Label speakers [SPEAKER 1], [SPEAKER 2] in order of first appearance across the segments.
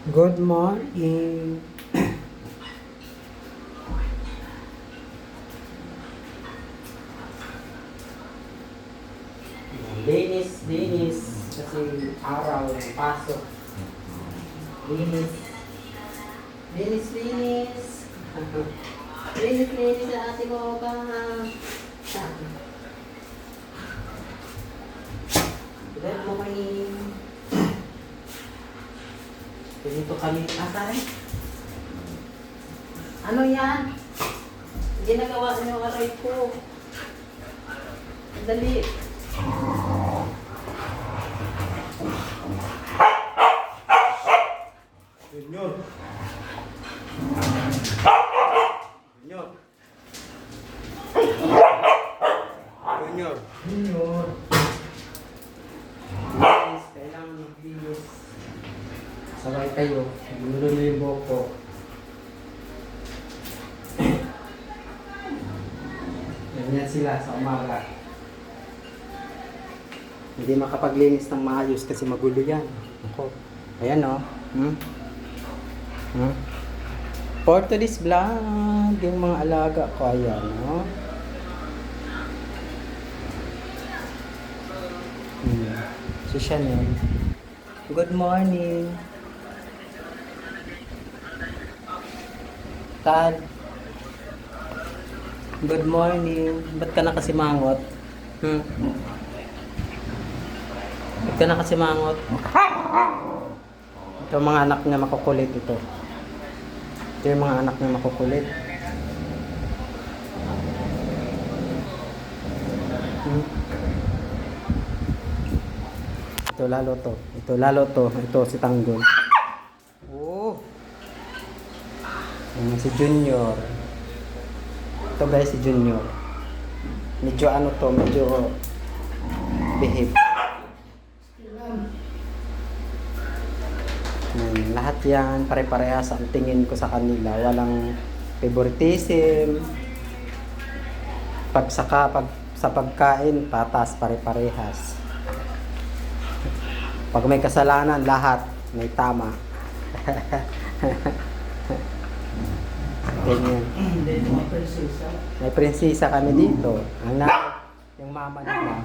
[SPEAKER 1] Good morning. Linis, linis. Kasi araw, pasok. Linis. Linis, linis. Linis, linis sa ating mga Good morning. Dito kami. Asan? Ano yan? Ginagawa niyo ang aray ko. Dali.
[SPEAKER 2] Junior. Junior. Junior.
[SPEAKER 1] Junior. Linis. Kailangan maglinis. Sabay kayo. Gulo na yung buhok ko. Ganyan sila sa umaga. Hindi makapaglinis ng maayos kasi magulo yan. Ako. Ayan o. For today's vlog, yung mga alaga ko, ayan o. Si Chanel. Good morning. Tad. Good morning. Ba't ka nakasimangot? Ba't ka nakasimangot? Ito ang mga anak niya makukulit ito. Ito yung mga anak niya makukulit. Ito lalo to. Ito lalo to. Ito si Tanggol. Oh. Si Junior. Ito guys si Junior. Medyo ano to, medyo behave. Lahat yan pare-parehas ang tingin ko sa kanila. Walang favoritism. Pag sa pagkain, patas pare-parehas. Pag may kasalanan, lahat may tama. Ganyan. May prinsesa kami dito. Yung mama nila.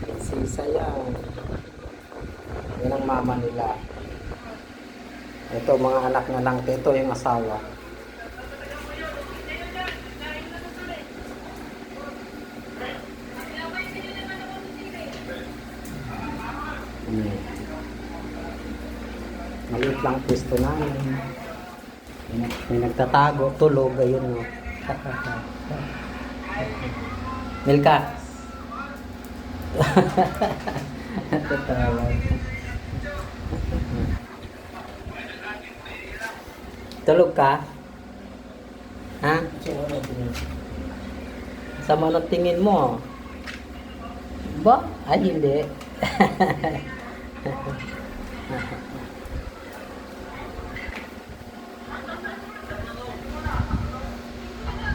[SPEAKER 1] Prinsesa yan. Yan ang mama nila. Ito, mga anak na lang. Ito yung asawa. Maliit lang pwesto namin. May nagtatago, tulog, ayun no. Milka. Tatawag. Tulog ka? Ha? Sama ng tingin mo. Ba? Ay, hindi.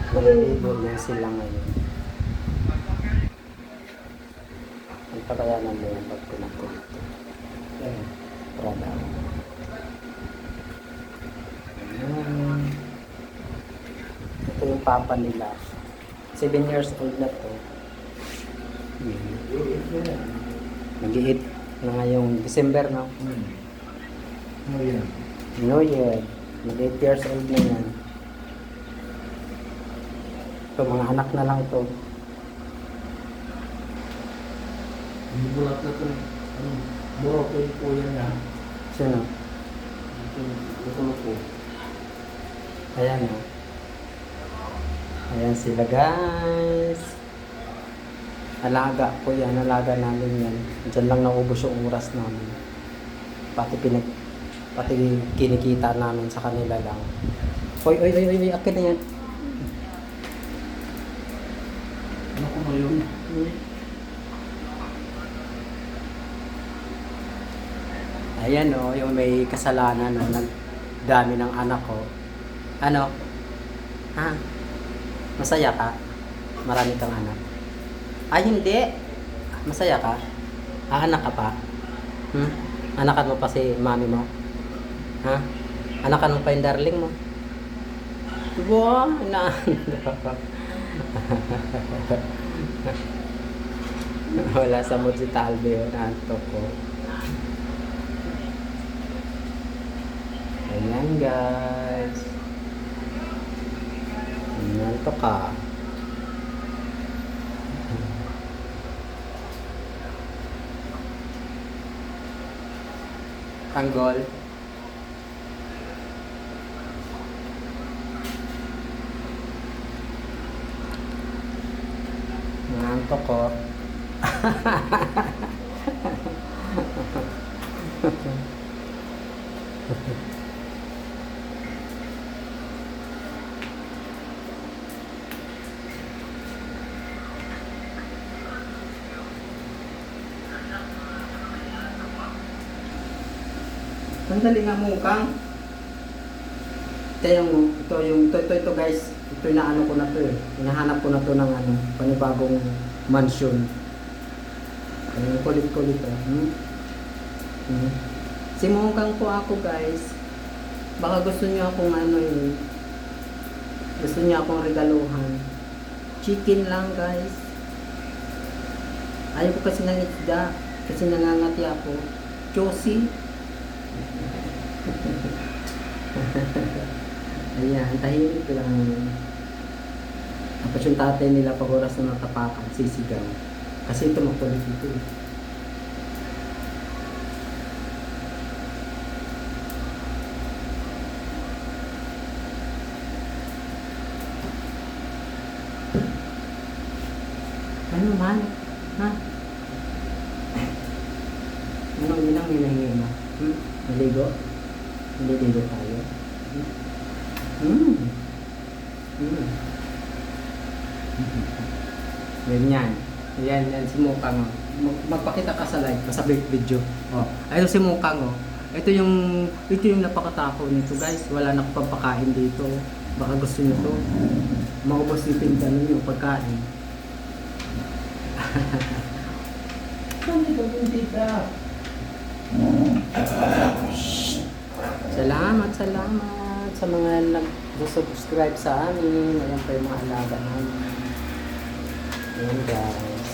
[SPEAKER 1] Malilibol lang sila ngayon. Ang patayanan mo yung pag pinatulog. Prada. Ito yung papa nila. 7 years old na to. Nag-i-8 na ngayong December, no? New Year. Mag-8 years old na yan. Ito, mga anak na lang to.
[SPEAKER 2] Hindi bulat na ito. Muro ko yung kuya niya.
[SPEAKER 1] Sino?
[SPEAKER 2] Ito ko.
[SPEAKER 1] Ayan, no? Ayan sila, guys. Alaga ko yan. Alaga namin yan. Diyan lang naubos yung oras namin. Pati kinikita namin sa kanila lang. Oy, akin na yan.
[SPEAKER 2] Ano ko mo yun?
[SPEAKER 1] Ayan o, yung may kasalanan o, nagdami ng anak ko. Ano? Ha? Masaya ka? Marami kang anak? Ay, hindi. Masaya ka? Anak ka pa? Hmm? Anakan mo pa si mami mo? Ha? Anakan mo pa yung darling mo? Wow, wala sa mood si Talbe yun. Antok ko. Ayan guys. Nantok ka. Tanggol. Nantok ko. Sandali nga mo kang. Ito guys. Ito yung naano ko na to eh. Hinahanap ko na to ng ano, panibagong mansion. Ang kulit-kulit oh. Si Mukang po ako guys. Baka gusto niyo akong ano eh. Gusto niyo akong regaluhan. Chicken lang guys. Ayaw ko kasi ng isda. Kasi nangangati ako. Josie. Ayan, tahimik lang. Tapos yung tatay nila pag oras na natapakan, sisigaw. Kasi ito makulit ito eh. Ano man? Ha? Anong inang hinahingi mo? Maligo? Naliligo tayo? Ganyan. Yan si Mukang. Magpakita ka sa live, sa video. Oh, ayun si Mukang oh. Ito yung napakatako nito guys. Wala na akong pampakain dito. Baka gusto niyo to. Maubos yung pinta ninyo pagkain. Saan ito yung tita? Salamat sa mga nag-subscribe sa amin. Ayan pa yung mga alaga namin. Ayan guys.